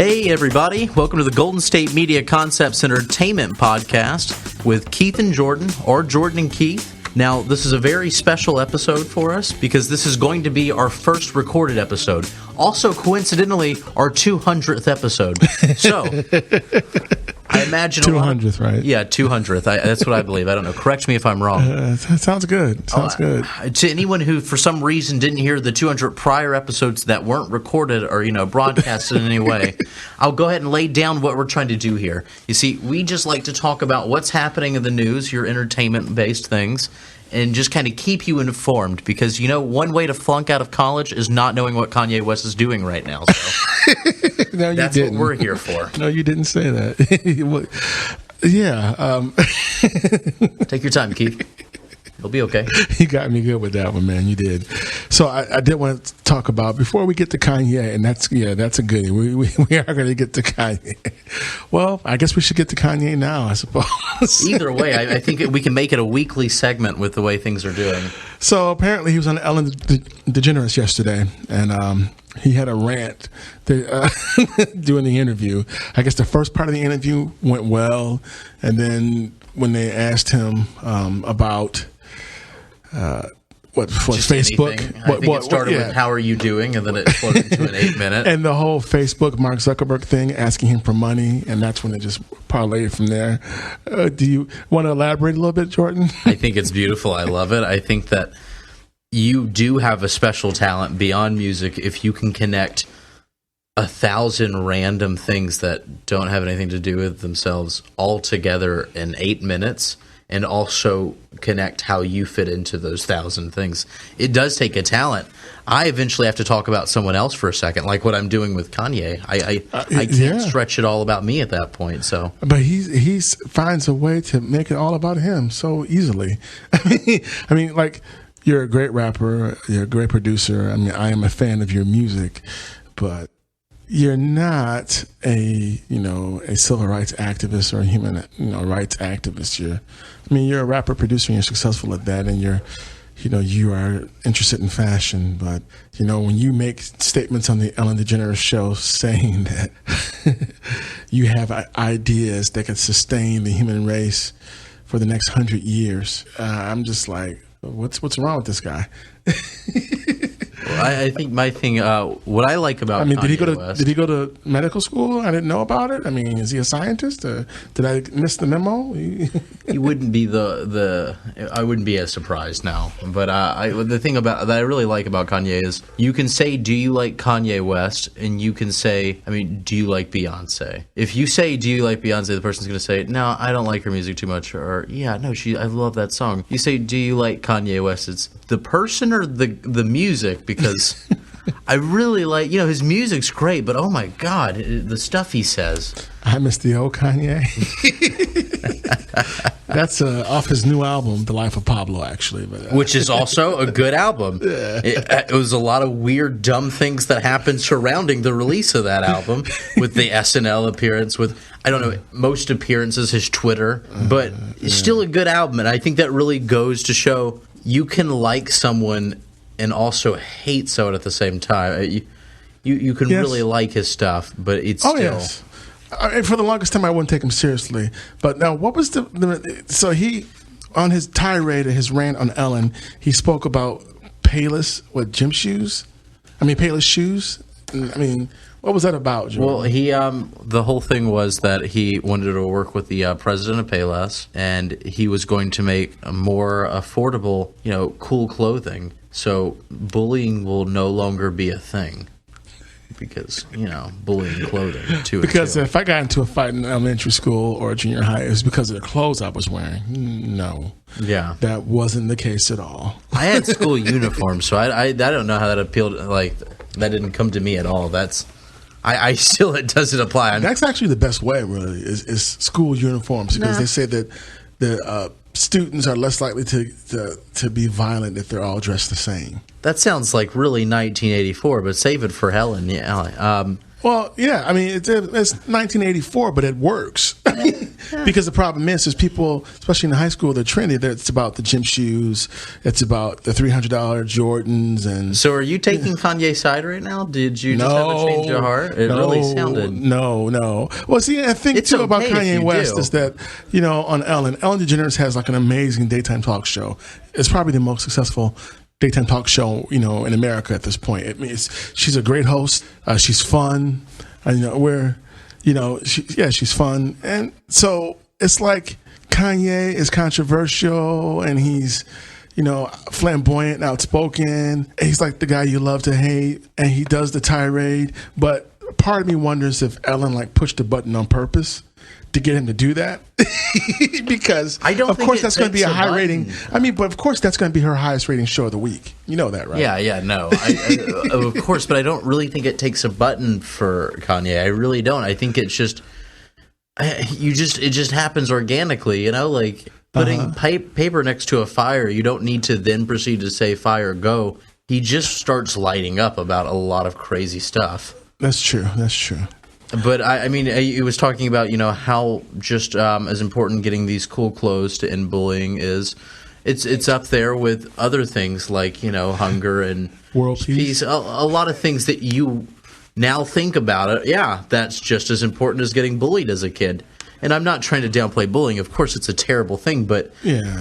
Hey everybody, welcome to the Golden State Media Concepts Entertainment Podcast with Keith and Jordan, or Jordan and Keith. Now, this is a very special episode for us because this is going to be our first recorded episode. Also, coincidentally, our 200th episode. So, I imagine 200th, right? Yeah, 200th. That's what I believe. I don't know. Correct me if I'm wrong. That sounds good. Sounds good. To anyone who, for some reason, didn't hear the 200 prior episodes that weren't recorded or, broadcasted in any way, I'll go ahead and lay down what we're trying to do here. You see, we just like to talk about what's happening in the news, your entertainment-based things, and just kind of keep you informed because, one way to flunk out of college is not knowing what Kanye West is doing right now. So No, that's what we're here for. No, you didn't say that. Yeah. Take your time, Keith. It'll be okay. You got me good with that one, man. You did. So I did want to talk about, before we get to Kanye, and that's a goodie. We are going to get to Kanye. Well, I guess we should get to Kanye now, I suppose. Either way, I think we can make it a weekly segment with the way things are doing. So apparently he was on Ellen Degeneres yesterday, and he had a rant during the interview. I guess the first part of the interview went well, and then when they asked him about Facebook, I think it started with "How are you doing?" and then it exploded into an 8-minute. And the whole Facebook Mark Zuckerberg thing, asking him for money, and that's when it just parlayed from there. Do you want to elaborate a little bit, Jordan? I think it's beautiful. I love it. I think that you do have a special talent beyond music if you can connect 1,000 random things that don't have anything to do with themselves all together in 8 minutes, and also connect how you fit into those 1,000 things. It does take a talent. I eventually have to talk about someone else for a second, like what I'm doing with Kanye. I can't stretch it all about me at that point. So, but he finds a way to make it all about him so easily. I mean, like, you're a great rapper, you're a great producer. I mean, I am a fan of your music, but you're not a civil rights activist or a human rights activist. You're a rapper, producer, and you're successful at that, and you are interested in fashion. But when you make statements on the Ellen Degeneres show saying that you have ideas that could sustain the human race for the next 100 years, I'm just like, what's wrong with this guy? Well, I think my thing, what I like about Kanye West, did he go to medical school? I didn't know about it. I mean, is he a scientist? Did I miss the memo? He wouldn't be I wouldn't be as surprised now. But the thing that I really like about Kanye is you can say, do you like Kanye West? And you can say, do you like Beyonce? If you say, do you like Beyonce, the person's going to say, no, I don't like her music too much. Or, yeah, no, I love that song. You say, do you like Kanye West? It's the person or the music, because I really like, his music's great, but oh my God, the stuff he says. I miss the old Kanye. That's off his new album, The Life of Pablo, actually. But, which is also a good album. It was a lot of weird, dumb things that happened surrounding the release of that album, with the SNL appearance, with, I don't know, most appearances, his Twitter, but it's still a good album, and I think that really goes to show you can like someone and also hate someone at the same time. You can really like his stuff, but it's still... Yes. For the longest time, I wouldn't take him seriously. But now, what was so he, on his tirade, his rant on Ellen, he spoke about Payless, Payless shoes? What was that about, Jordan? Well, he the whole thing was that he wanted to work with the president of Payless, and he was going to make a more affordable, cool clothing. So bullying will no longer be a thing. Because, bullying clothing, too. Because if I got into a fight in elementary school or junior high, it was because of the clothes I was wearing. No. Yeah. That wasn't the case at all. I had school uniforms, so I don't know how that appealed. Like, that didn't come to me at all. I still, it doesn't apply. That's actually the best way, really, is school uniforms. Because they say that the students are less likely to be violent if they're all dressed the same. That sounds like really 1984, but save it for Helen. Yeah. Well, yeah, I mean, it's 1984, but it works. Because the problem is people, especially in high school, they're trendy. It's about the gym shoes. It's about the $300 Jordans. And so are you taking Kanye's side right now? Did you just have a change of heart? It really sounded... No. Well, see, I think, too, about Kanye West is that, on Ellen DeGeneres has like an amazing daytime talk show. It's probably the most successful daytime talk show, in America at this point. I mean, she's a great host. She's fun. She's fun. And so it's like Kanye is controversial and he's, flamboyant and outspoken. And he's like the guy you love to hate, and he does the tirade. But part of me wonders if Ellen pushed the button on purpose to get him to do that. Because of course that's going to be a high rating. I mean, but of course that's going to be her highest rating show of the week. You know that, right? Yeah, no. Of course, but I don't really think it takes a button for Kanye. I really don't. I think it's just it just happens organically, like putting paper next to a fire. You don't need to then proceed to say fire go. He just starts lighting up about a lot of crazy stuff. That's true. But I mean, he was talking about how just as important getting these cool clothes to end bullying is. It's up there with other things like hunger and world peace. A lot of things that you now think about it. Yeah, that's just as important as getting bullied as a kid. And I'm not trying to downplay bullying. Of course, it's a terrible thing, but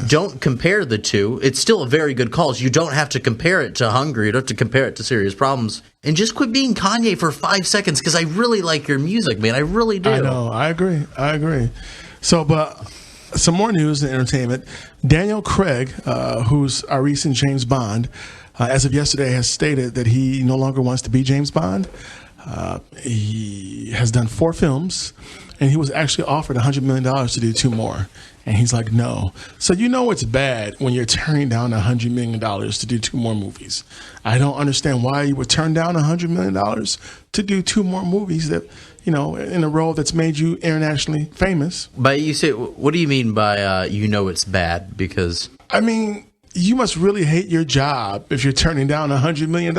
don't compare the two. It's still a very good cause. You don't have to compare it to hunger. You don't have to compare it to serious problems. And just quit being Kanye for 5 seconds, because I really like your music, man. I really do. I know. I agree. So, but some more news in entertainment. Daniel Craig, who's our recent James Bond, as of yesterday has stated that he no longer wants to be James Bond. He has done 4 films. And he was actually offered $100 million to do 2 more. And he's like, no. So it's bad when you're turning down $100 million to do 2 more movies. I don't understand why you would turn down $100 million to do 2 more movies that, in a role that's made you internationally famous. But you say, what do you mean by it's bad? Because... I mean... You must really hate your job if you're turning down $100 million.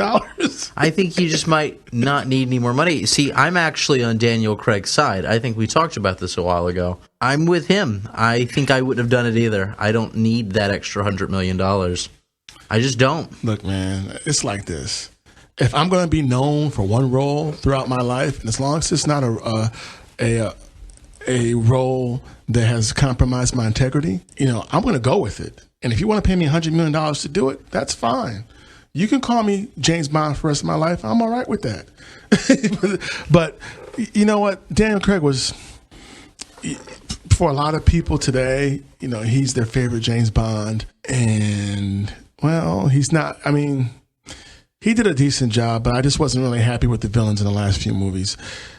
I think you just might not need any more money. See, I'm actually on Daniel Craig's side. I think we talked about this a while ago. I'm with him. I think I wouldn't have done it either. I don't need that extra $100 million. I just don't. Look, man, it's like this. If I'm going to be known for one role throughout my life, and as long as it's not a role that has compromised my integrity, I'm going to go with it. And if you want to pay me $100 million to do it, that's fine. You can call me James Bond for the rest of my life. I'm all right with that. But you know what? Daniel Craig was, for a lot of people today, he's their favorite James Bond. And, well, he's not. I mean, he did a decent job, but I just wasn't really happy with the villains in the last few movies.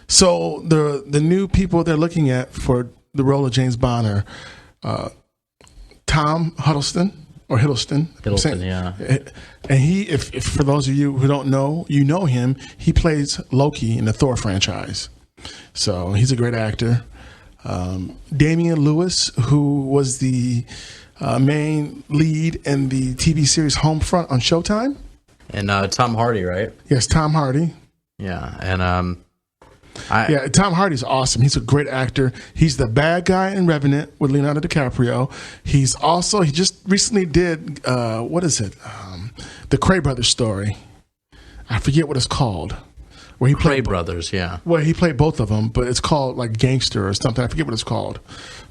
So the new people they're looking at for the role of James Bond are Tom Hiddleston. Hiddleston, yeah. And he, if for those of you who don't know, him. He plays Loki in the Thor franchise, so he's a great actor. Damian Lewis, who was the main lead in the TV series Homefront on Showtime, and Tom Hardy, right? Yes, Tom Hardy. Yeah, and Tom Hardy's awesome. He's a great actor. He's the bad guy in Revenant with Leonardo DiCaprio. He just recently did, what is it? The Cray Brothers story. I forget what it's called. Where he Cray Brothers, yeah. Well, he played both of them, but it's called like Gangster or something. I forget what it's called.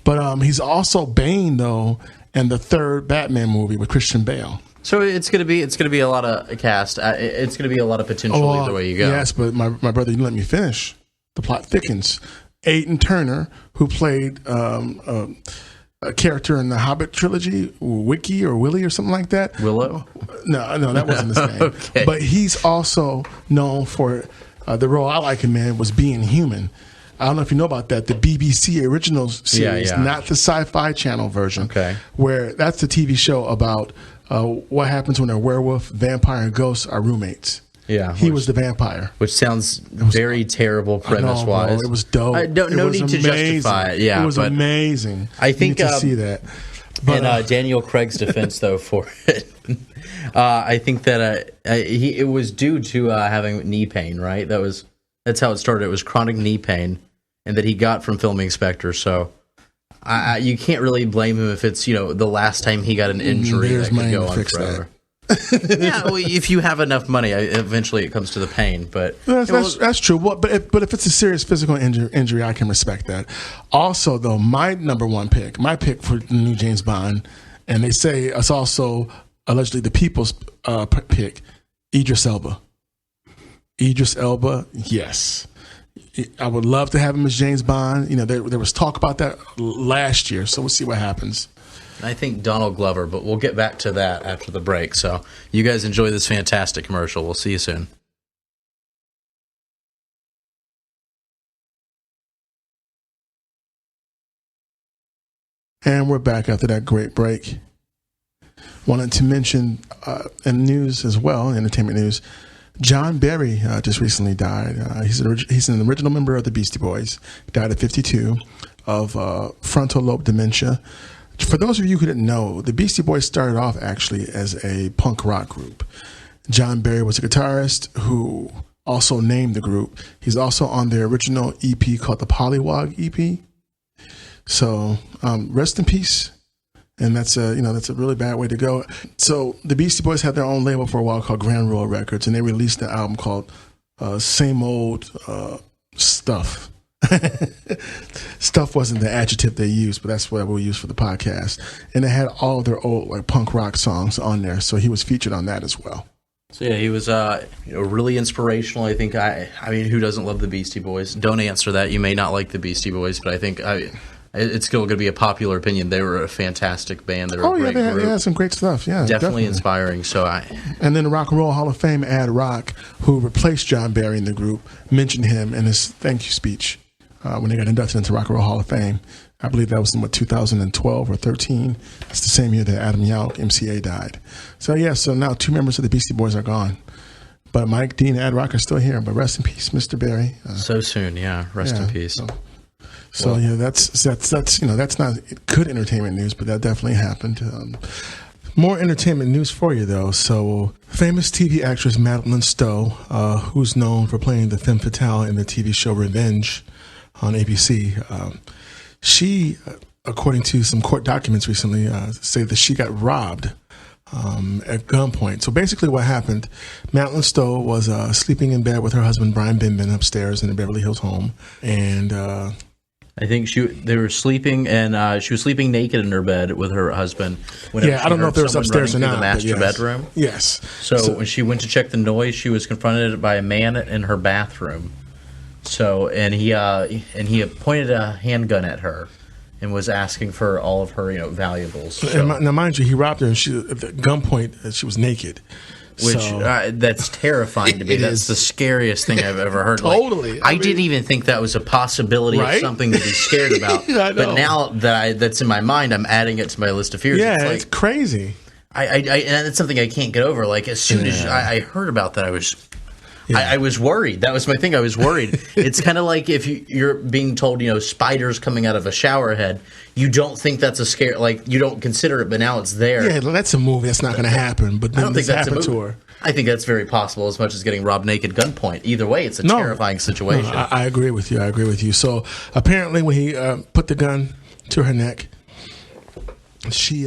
But he's also Bane, though, in the 3rd Batman movie with Christian Bale. So it's gonna be a lot of cast. It's gonna be a lot of potential either way you go. Yes, but my brother, you let me finish. The plot thickens. Aidan Turner, who played a character in the Hobbit trilogy, Wiki or Willie or something like that. Willow? No, that wasn't his name. Okay. But he's also known for the role I like him in was Being Human. I don't know if you know about that. The BBC original series, not the Sci-Fi Channel version. Okay. Where that's the TV show about what happens when a werewolf, vampire, and ghosts are roommates. Yeah, he was the vampire. Which sounds very terrible premise-wise. It was dope. No need to justify it. Yeah, it was amazing. I think you need to see that. But, Daniel Craig's defense, though, for it, I think that it was due to having knee pain. Right? That was That's how it started. It was chronic knee pain, and that he got from filming Spectre. So you can't really blame him if it's the last time he got an injury that could go on forever. Yeah, well, if you have enough money, eventually it comes to the pain. But that's true. Well, but if it's a serious physical injury, I can respect that. Also, though, my pick for the new James Bond, and they say it's also allegedly the people's pick, Idris Elba. Idris Elba, yes. I would love to have him as James Bond. There was talk about that last year, so we'll see what happens. I think Donald Glover, but we'll get back to that after the break. So you guys enjoy this fantastic commercial. We'll see you soon. And we're back after that great break. Wanted to mention in news as well, entertainment news, John Barry just recently died. He's an original member of the Beastie Boys. Died at 52 of frontal lobe dementia. For those of you who didn't know, the Beastie Boys started off actually as a punk rock group. John Barry was a guitarist who also named the group. He's also on their original EP called the Pollywog EP. So rest in peace. And that's a really bad way to go. So the Beastie Boys had their own label for a while called Grand Royal Records, and they released an album called Same Old Stuff. Stuff wasn't the adjective they used, but that's what we'll use for the podcast. And they had all of their old punk rock songs on there, so he was featured on that as well. So yeah, he was really inspirational. I think I mean, who doesn't love the Beastie Boys? Don't answer that. You may not like the Beastie Boys, but I think it's still going to be a popular opinion. They were a fantastic band. They were a great group. They had some great stuff. Yeah, definitely inspiring. And then the Rock and Roll Hall of Fame, Ad Rock, who replaced John Barry in the group, mentioned him in his thank you speech when they got inducted into Rock and Roll Hall of Fame. I believe that was in 2012 or 13. It's the same year that Adam Yauch, MCA, died. So now 2 members of the Beastie Boys are gone. But Mike, Dean, and Ad Rock are still here. But rest in peace, Mr. Barry. So soon, yeah. Rest in peace. So that's not good entertainment news, but that definitely happened. More entertainment news for you, though. So, famous TV actress Madeline Stowe, who's known for playing the femme fatale in the TV show Revenge on ABC, she, according to some court documents recently, say that she got robbed at gunpoint. So basically what happened, Madeline Stowe was sleeping in bed with her husband, Brian Benben, upstairs in the Beverly Hills home. And I think they were sleeping, and she was sleeping naked in her bed with her husband. I don't know if there was upstairs or not. The master bedroom. Yes. So when she went to check the noise, she was confronted by a man in her bathroom. So and he pointed a handgun at her and was asking for all of her valuables. So. Now, mind you, he robbed her, and at the gunpoint she was naked. Which that's terrifying to me. That's the scariest thing I've ever heard. Totally. I didn't even think that was a possibility of something to be scared about. But now that's in my mind, I'm adding it to my list of fears. Yeah, it's crazy. And it's something I can't get over. Like as soon as I heard about that, I was worried. That was my thing. I was worried. It's kind of like if you're being told, spiders coming out of a shower head. You don't think that's a scare. Like you don't consider it, but now it's there. Yeah, that's a movie. That's not going to happen. But then I don't think that's happened to her. I think that's very possible, as much as getting robbed naked gunpoint. Either way, it's a terrifying situation. No, I agree with you. So apparently, when he put the gun to her neck, she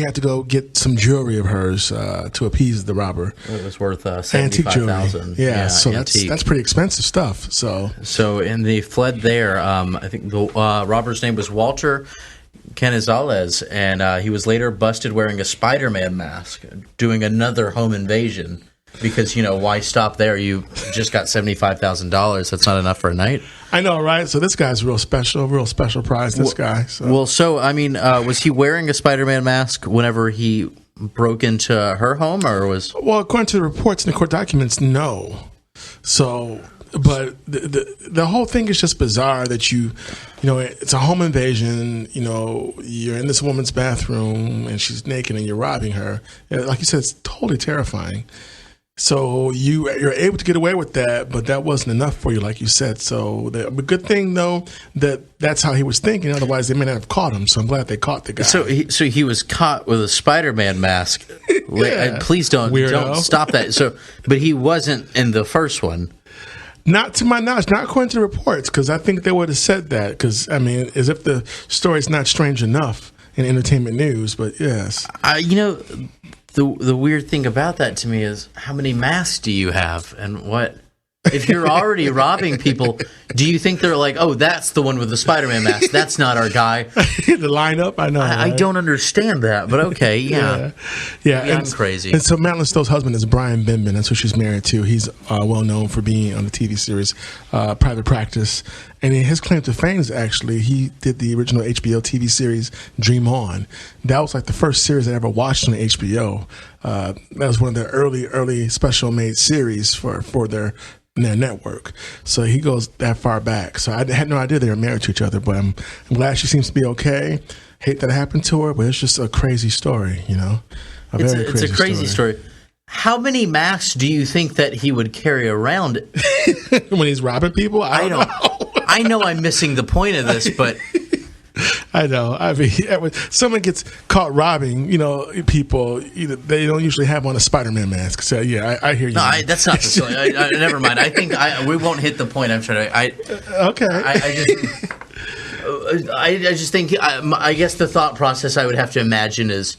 had to go get some jewelry of hers to appease the robber. It was worth $75,000. Yeah, so that's pretty expensive stuff. And they fled there. I think the robber's name was Walter Canizales, and he was later busted wearing a Spider-Man mask, doing another home invasion. Because, why stop there? You just got $75,000. That's not enough for a night. I know, right? So this guy's real special prize, this guy. So. Was he wearing a Spider-Man mask whenever he broke into her home, or was... Well, according to the reports in the court documents, no. So, but the whole thing is just bizarre that it's a home invasion, you're in this woman's bathroom, and she's naked, and you're robbing her. Like you said, it's totally terrifying. So you're able to get away with that, but that wasn't enough for you, like you said. So the good thing, though, that's how he was thinking. Otherwise, they may not have caught him. So I'm glad they caught the guy. So he was caught with a Spider-Man mask. Yeah. Please don't stop that. But he wasn't in the first one. Not to my knowledge, not according to the reports, because I think they would have said that. Because I mean, as if the story's not strange enough in entertainment news. But yes, the weird thing about that to me is how many masks do you have, and what? If you're already robbing people, do you think they're like, oh, that's the one with the Spider-Man mask? That's not our guy. The lineup, I know. I don't understand that, but okay, yeah. Yeah, I'm crazy. And so Madeline Stowe's husband is Brian Benben. That's who she's married to. He's well known for being on the TV series Private Practice. And his claim to fame is actually he did the original HBO TV series Dream On. That was like the first series I ever watched on HBO. That was one of the early special made series for their network. So he goes that far back. So I had no idea they were married to each other, but I'm glad she seems to be okay. Hate that it happened to her, but it's just a crazy story, you know? It's a crazy story. How many masks do you think that he would carry around? When he's robbing people? I don't know. I know I'm missing the point of this, but... I know. I mean, when someone gets caught robbing, people, they don't usually have on a Spider-Man mask. So, yeah, I hear you. No, that's not the story. Never mind. I think we won't hit the point I'm trying to... Okay. I just think, I guess the thought process I would have to imagine is,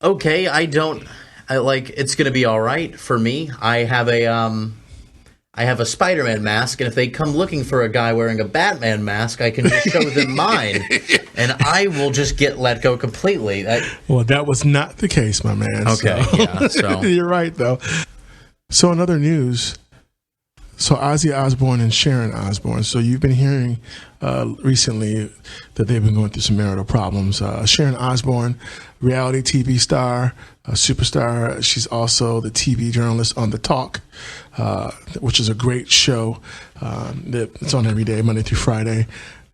okay, it's going to be all right for me. I have a Spider-Man mask, and if they come looking for a guy wearing a Batman mask, I can just show them mine, and I will just get let go completely. Well, that was not the case, my man. Okay, so. You're right, though. So in other news, Ozzy Osbourne and Sharon Osbourne. So you've been hearing recently that they've been going through some marital problems. Sharon Osbourne, reality TV star, superstar. She's also the TV journalist on The Talk, which is a great show that's on every day, Monday through Friday.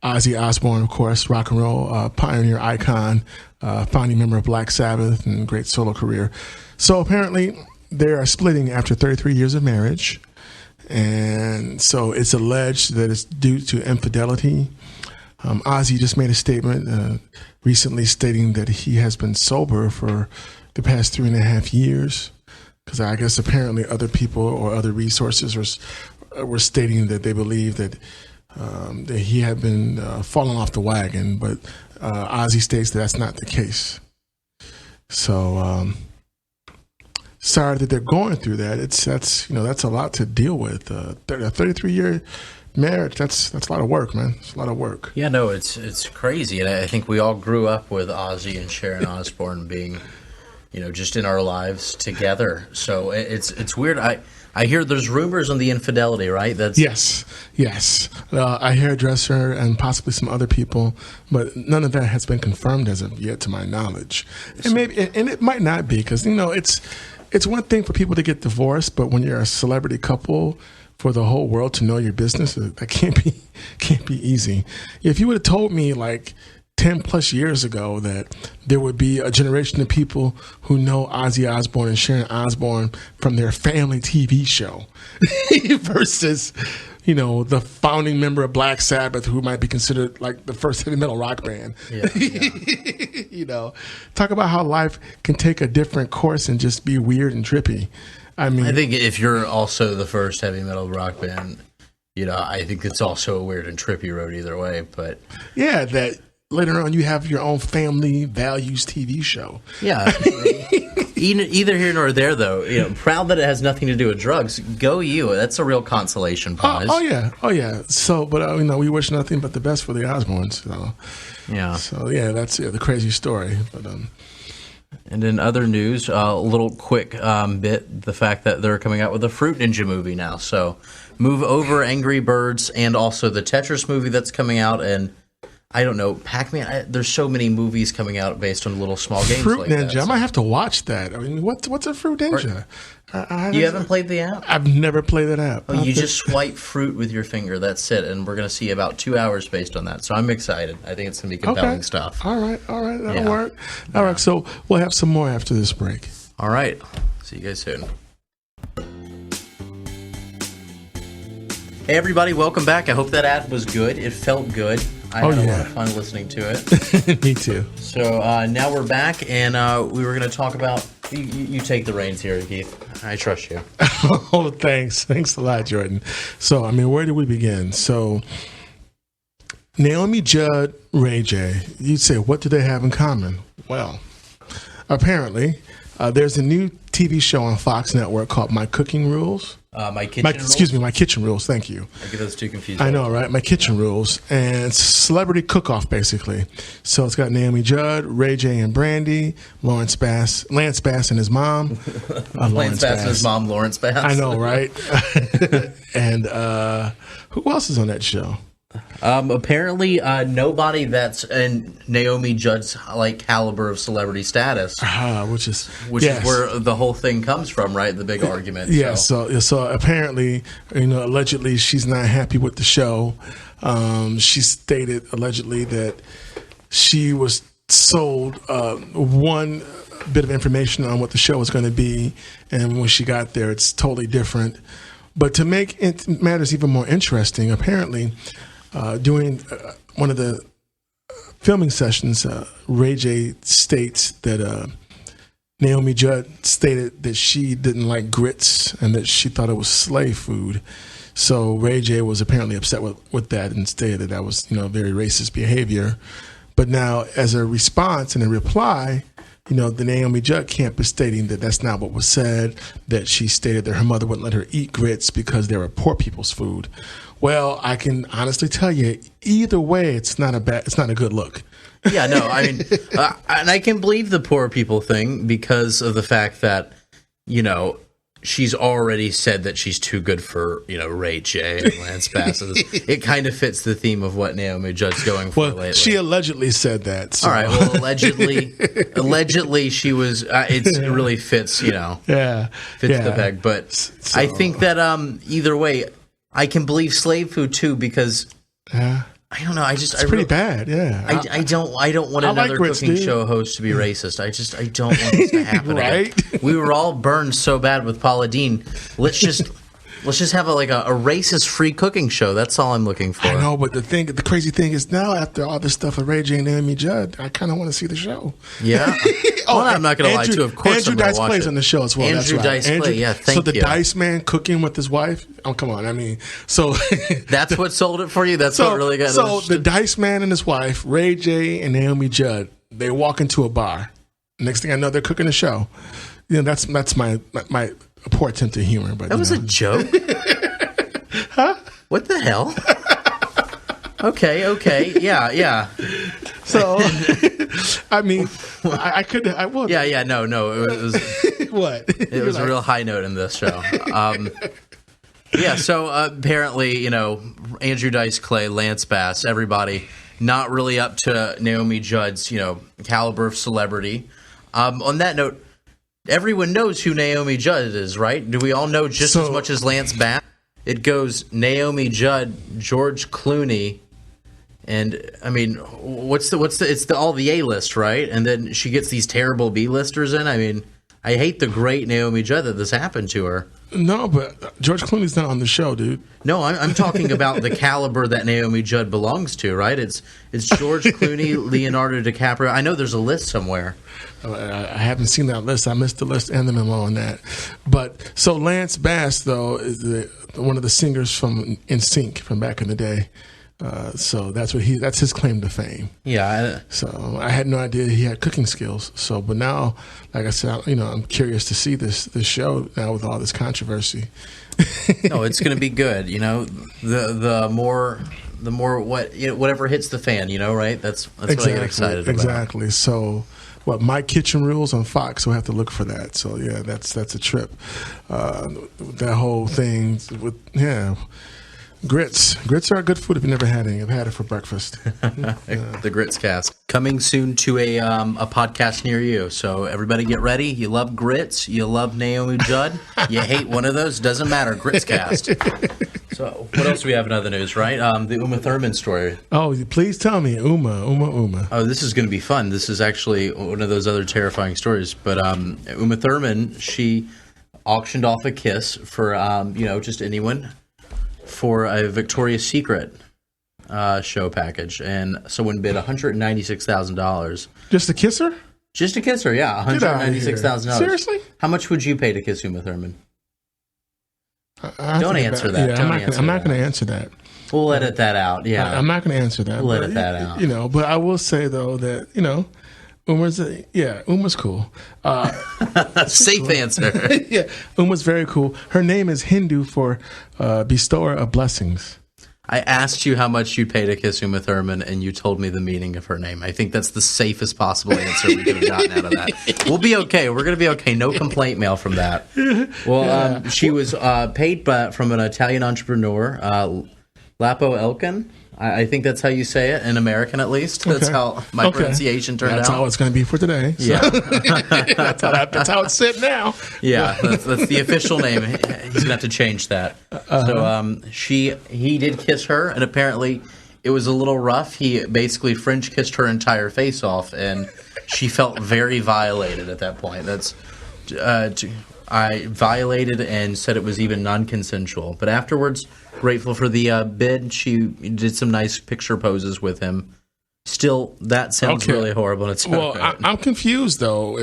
Ozzy Osbourne, of course, rock and roll pioneer icon, founding member of Black Sabbath, and great solo career. So apparently they are splitting after 33 years of marriage. And so it's alleged that it's due to infidelity. Ozzy just made a statement recently stating that he has been sober for the past 3.5 years, because I guess apparently other people or other resources were stating that they believe that he had been falling off the wagon, but Ozzy states that that's not the case. So sorry that they're going through that. That's a lot to deal with. A 33-year marriage, that's a lot of work, man. It's a lot of work. Yeah, no, it's crazy, and I think we all grew up with Ozzy and Sharon Osbourne being, just in our lives together. So it's weird. I hear there's rumors on the infidelity, right? Yes. A hairdresser and possibly some other people, but none of that has been confirmed as of yet, to my knowledge. And it might not be, because it's one thing for people to get divorced, but when you're a celebrity couple, for the whole world to know your business, that can't be easy. If you would have told me like 10 plus years ago that there would be a generation of people who know Ozzy Osbourne and Sharon Osbourne from their family TV show versus, the founding member of Black Sabbath, who might be considered like the first heavy metal rock band. Yeah. Talk about how life can take a different course and just be weird and trippy. I think if you're also the first heavy metal rock band, I think it's also a weird and trippy road either way. But yeah, that later on you have your own family values TV show. Yeah. Either here nor there, though. Proud that it has nothing to do with drugs. Go you. That's a real consolation prize. Oh yeah. So, but we wish nothing but the best for the Osbournes. So. Yeah. So yeah, that's the crazy story. But And in other news, a little quick bit, the fact that they're coming out with a Fruit Ninja movie now. So move over Angry Birds and also the Tetris movie that's coming out, and I don't know, Pac-Man. There's so many movies coming out based on little small games Fruit like Ninja. that. I might have to watch that. I mean, what's a Fruit Ninja? You haven't played the app? I've never played that app. Oh, you just swipe fruit with your finger. That's it. And we're going to see about 2 hours based on that. So I'm excited. I think it's going to be compelling stuff. All right. That'll work. All right. So we'll have some more after this break. All right. See you guys soon. Hey, everybody. Welcome back. I hope that ad was good. It felt good. I had a lot of fun listening to it. Me too. So now we're back, and we were going to talk about... You take the reins here, Keith. I trust you. Oh, thanks a lot, Jordan. So, I mean, where do we begin? So, Naomi Judd, Ray J. You'd say, what do they have in common? Well, apparently, there's a new TV show on Fox Network called My Cooking Rules. My Kitchen Rules? Excuse me, My Kitchen Rules. Thank you. I get those two confused. I know, right? My Kitchen Rules. And it's celebrity cook-off, basically. So it's got Naomi Judd, Ray J and Brandy, Lance Bass and his mom. Lance Bass and his mom, Lawrence Bass. I know, right? And who else is on that show? Apparently, nobody that's in Naomi Judd's like caliber of celebrity status, which is where the whole thing comes from, right? The big argument. Yeah. So apparently, allegedly, she's not happy with the show. She stated allegedly that she was sold one bit of information on what the show was going to be, and when she got there, it's totally different. But to make matters even more interesting, apparently. During one of the filming sessions, Ray J states that Naomi Judd stated that she didn't like grits and that she thought it was slave food. So Ray J was apparently upset with that and stated that was very racist behavior. But now, as a response and a reply, the Naomi Judd camp is stating that that's not what was said, that she stated that her mother wouldn't let her eat grits because they were poor people's food. Well, I can honestly tell you, either way, it's not a good look. Yeah, no, I mean, and I can believe the poor people thing because of the fact that, she's already said that she's too good for, Ray J and Lance Bass. It kind of fits the theme of what Naomi Judd's going for lately. She allegedly said that. So. All right, well, allegedly she was, it really fits, fits the peg. But so. I think that either way, I can believe slave food too because I don't know. It's pretty bad. Yeah, I don't want another cooking show host to be racist. I don't want this to happen. Right? Again. We were all burned so bad with Paula Deen. Let's just have a racist free cooking show. That's all I'm looking for. I know, but the crazy thing is now after all this stuff with Ray J and Naomi Judd, I kind of want to see the show. Yeah. I'm not going to lie to you. Of course, Andrew Dice plays on the show as well. Andrew Dice plays. Yeah, thank you. So the Dice Man cooking with his wife. Oh, come on. I mean, so that's what sold it for you. That's what really got. So the Dice Man and his wife, Ray J and Naomi Judd, they walk into a bar. Next thing I know, they're cooking a show. That's my poor attempt at humor. But that was a joke. Huh? What the hell? Okay. Yeah. So, I mean, I couldn't. Yeah. No. It was what? It was a real high note in this show. Yeah. So apparently, Andrew Dice Clay, Lance Bass, everybody not really up to Naomi Judd's, caliber of celebrity. On that note, everyone knows who Naomi Judd is, right? Do we all know just as much as Lance Bass? It goes Naomi Judd, George Clooney. And I mean, it's all the A-list, right? And then she gets these terrible B-listers in. I mean, I hate the great Naomi Judd that this happened to her. No, but George Clooney's not on the show, dude. No, I'm talking about the caliber that Naomi Judd belongs to, right? It's George Clooney, Leonardo DiCaprio. I know there's a list somewhere. I haven't seen that list. I missed the list and the memo on that. But so Lance Bass, though, is one of the singers from NSYNC from back in the day. So that's his claim to fame. Yeah. So I had no idea he had cooking skills. So, but now, like I said, I'm curious to see this show now with all this controversy. No, it's going to be good. The more whatever hits the fan, right? That's exactly what I get excited about. Exactly. So, My Kitchen Rules on Fox. We'll have to look for that. So yeah, that's a trip. That whole thing with Grits are good food if you've never had any. I've had it for breakfast. The Grits Cast. Coming soon to a podcast near you. So everybody get ready. You love grits. You love Naomi Judd. You hate one of those. Doesn't matter. Grits Cast. So what else do we have in other news, right? The Uma Thurman story. Oh, please tell me. Uma. Oh, this is going to be fun. This is actually one of those other terrifying stories. But Uma Thurman, she auctioned off a kiss for, just anyone for a Victoria's Secret show package, and someone bid $196,000. Just to kiss her? Just to kiss her, yeah, $196,000. Seriously? How much would you pay to kiss Uma Thurman? Don't answer that. Yeah, I'm not going to answer that. We'll edit that out. Yeah, I'm not going to answer that. We'll edit that out. But I will say though that Uma's cool. Safe cool. Answer. Yeah, Uma's very cool. Her name is Hindu for bestower of blessings. I asked you how much you'd pay to kiss Uma Thurman, and you told me the meaning of her name. I think that's the safest possible answer we could have gotten out of that. We'll be okay. We're going to be okay. No complaint mail from that. Well, she was paid from an Italian entrepreneur, Lapo Elkin. I think that's how you say it, in American at least. That's how my pronunciation turned out. That's how it's going to be for today. So. Yeah. that's how it's said now. Yeah, that's the official name. He's going to have to change that. So he did kiss her, and apparently it was a little rough. He basically French kissed her entire face off, and she felt very violated at that point. I violated and said it was even non-consensual. But afterwards, grateful for the bid. She did some nice picture poses with him. Still, that sounds really horrible in its own right. I'm confused, though.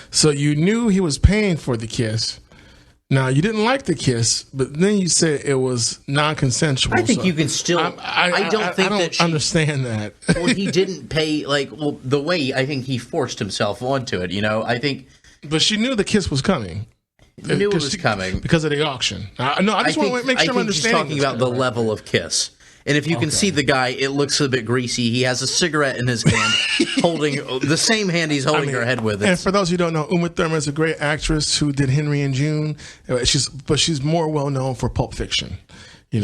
So you knew he was paying for the kiss. Now, you didn't like the kiss, but then you said it was non-consensual. I think you can still... I don't understand that. Well, he didn't pay... the way I think he forced himself onto it, I think... But she knew the kiss was coming. Knew it was coming because of the auction. I just want to make sure I'm understanding. He's talking about the level of kiss, and if you can see the guy, it looks a bit greasy. He has a cigarette in his hand, holding the same hand he's holding her head with. And for those who don't know, Uma Thurman is a great actress who did Henry and June. She's more well known for Pulp Fiction.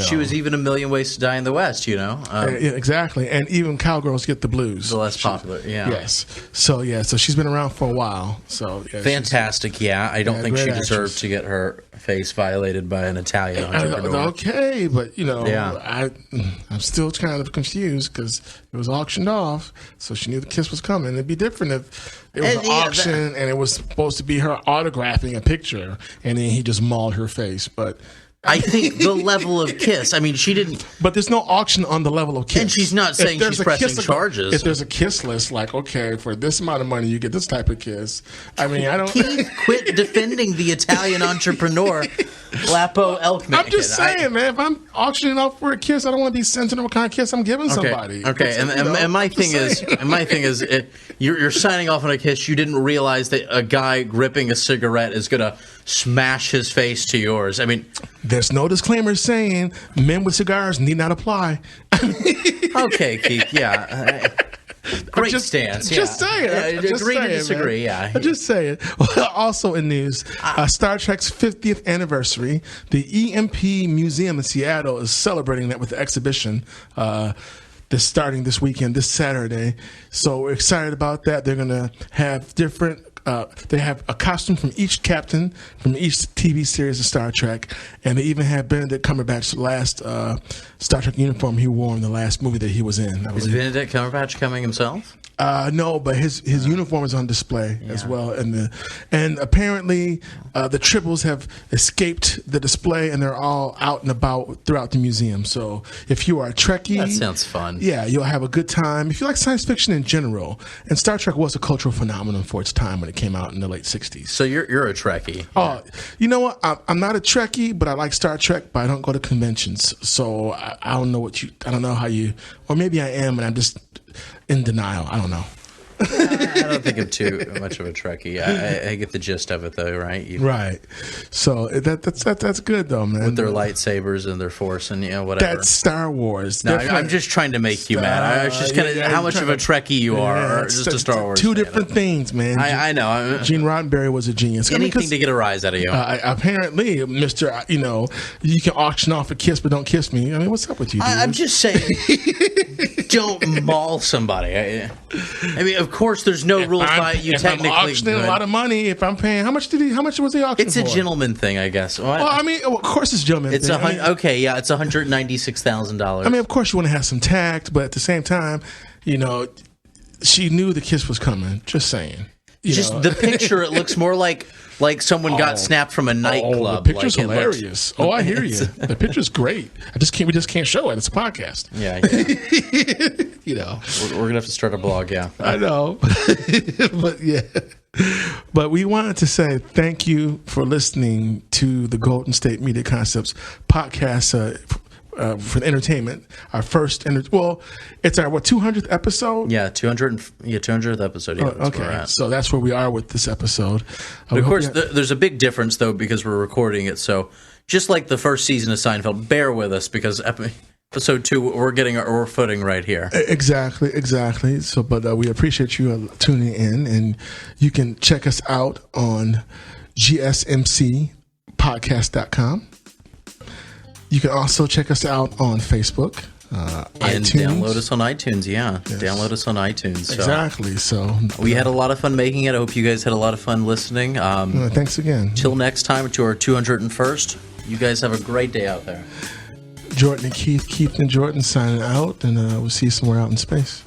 She was even A Million Ways to Die in the West, exactly. And even Cowgirls Get the Blues. The less popular, yeah. Yes. So she's been around for a while. So fantastic, yeah. I don't think she deserved to get her face violated by an Italian entrepreneur. Okay, but, I'm still kind of confused because it was auctioned off, so she knew the kiss was coming. It'd be different if it was an auction and it was supposed to be her autographing a picture, and then he just mauled her face, but... I think the level of kiss. I mean, she didn't. But there's no auction on the level of kiss. And she's not saying she's pressing charges. If there's a kiss list, for this amount of money, you get this type of kiss. I mean, I don't. Keith, quit defending the Italian entrepreneur, Lapo Elkin. I'm just saying, man. If I'm auctioning off for a kiss, I don't want to be sensitive what kind of kiss I'm giving somebody. Okay. And my thing is, you're signing off on a kiss. You didn't realize that a guy gripping a cigarette is going to smash his face to yours. I mean, there's no disclaimer saying men with cigars need not apply. Okay, Keith. Yeah. Great stance. Just saying. Agree to disagree. Man. Yeah. Just saying. Also in news, Star Trek's 50th anniversary. The EMP Museum in Seattle is celebrating that with the exhibition. That's starting this weekend, this Saturday. So we're excited about that. They're going to have different. They have a costume from each captain from each TV series of Star Trek, and they even have Benedict Cumberbatch's last Star Trek uniform he wore in the last movie that he was in. Is Benedict Cumberbatch coming himself? No, but his uniform is on display as well, and apparently the tribbles have escaped the display, and they're all out and about throughout the museum. So if you are a Trekkie, that sounds fun. Yeah, you'll have a good time. If you like science fiction in general, and Star Trek was a cultural phenomenon for its time when it came out in the late '60s. So you're a Trekkie. Oh, you know what? I'm not a Trekkie, but I like Star Trek, but I don't go to conventions. So I don't know I don't know how you, or maybe I am, and I'm just in denial. I don't know. I don't think I'm too much of a Trekkie. I get the gist of it, though, right? Right. So that's good, though, man. With their lightsabers and their force and whatever. That's Star Wars. No, I'm just trying to make you mad. I was just kind of how much of a Trekkie you are, or just a Star Wars. Two different things, man. I know. Gene Roddenberry was a genius. Anything to get a rise out of you. Apparently, Mr. You can auction off a kiss, but don't kiss me. I mean, what's up with you, dude? I'm just saying, don't maul somebody. I mean, of course, there's no rules by you technically. I'm auctioning a lot of money. If I'm paying, how much was the auction? It's a gentleman thing, I guess. Well, I mean, of course, it's a gentleman thing. It's $196,000. I mean, of course, you want to have some tact, but at the same time, she knew the kiss was coming. Just saying. Just the picture, it looks more like someone got snapped from a nightclub. The picture's like hilarious. I hear you. The picture's great. We just can't show it. It's a podcast. Yeah. We're gonna have to start a blog. Yeah, I know. But we wanted to say thank you for listening to the Golden State Media Concepts podcast. For entertainment, our first it's our 200th episode. Yeah, 200th episode. Yeah, okay, so that's where we are with this episode. But of course, there's a big difference though because we're recording it. So just like the first season of Seinfeld, bear with us because episode 2 we're getting our footing right here. Exactly. So, but we appreciate you tuning in, and you can check us out on GSMCpodcast.com. You can also check us out on Facebook, and iTunes. Download us on iTunes. Yeah, yes. Download us on iTunes. So. Exactly. So we had a lot of fun making it. I hope you guys had a lot of fun listening. Thanks again. Till next time, to our 201st. You guys have a great day out there. Jordan and Keith and Jordan signing out, and we'll see you somewhere out in space.